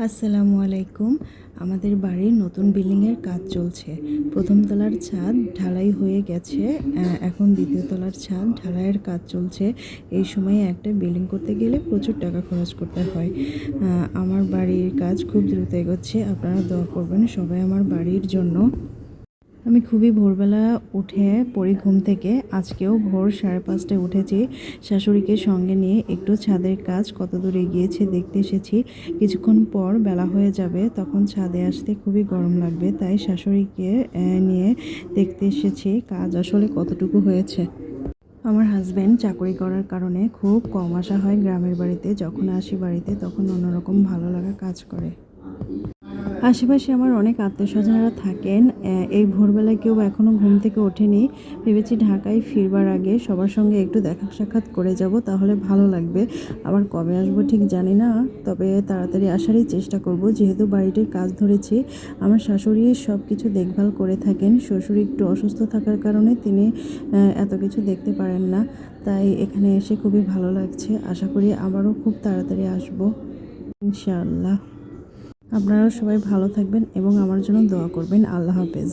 আসসালামু আলাইকুম। আমাদের বাড়ির নতুন বিল্ডিংয়ের কাজ চলছে। প্রথম তলার ছাদ ঢালাই হয়ে গেছে। এখন দ্বিতীয় তলার ছাদ ঢালাইয়ের কাজ চলছে। এই সময়ে একটা বিল্ডিং করতে গেলে প্রচুর টাকা খরচ করতে হয়। আমার বাড়ির কাজ খুব দ্রুত এগোচ্ছে। আপনারা দোয়া করবেন সবাই আমার বাড়ির জন্য। আমি খুবই ভোরবেলা উঠে পড়ি ঘুম থেকে। আজকেও ভোর 5:30টায় উঠেছি। শাশুড়িকে সঙ্গে নিয়ে একটু ছাদের কাজ কত দূর এগিয়েছে দেখতে এসেছি। কিছুক্ষণ পর বেলা হয়ে যাবে, তখন ছাদে আসতে খুবই গরম লাগবে, তাই শাশুড়িকে নিয়ে দেখতে এসেছি কাজ আসলে কতটুকু হয়েছে। আমার হাজব্যান্ড চাকরি করার কারণে খুব কম আসা হয় গ্রামের বাড়িতে। যখন আসি বাড়িতে তখন অন্যরকম ভালো লাগা কাজ করে। আশেপাশে আমার অনেক আত্মীয়স্বজনেরা থাকেন। এই ভোরবেলায় কেউ এখনও ঘুম থেকে ওঠেনি। ভেবেছি ঢাকায় ফিরবার আগে সবার সঙ্গে একটু দেখা সাক্ষাৎ করে যাব, তাহলে ভালো লাগবে। আবার কবে আসবো ঠিক জানি না, তবে তাড়াতাড়ি আসারই চেষ্টা করব। যেহেতু বাড়িটির কাজ ধরেছি, আমার শাশুড়ি সব কিছু দেখভাল করে থাকেন। শ্বশুর একটু অসুস্থ থাকার কারণে তিনি এত কিছু দেখতে পারেন না, তাই এখানে এসে খুবই ভালো লাগছে। আশা করি আবারও খুব তাড়াতাড়ি আসবো ইনশাআল্লাহ। আপনারাও সবাই ভালো থাকবেন এবং আমার জন্য দোয়া করবেন। আল্লাহ হাফেজ।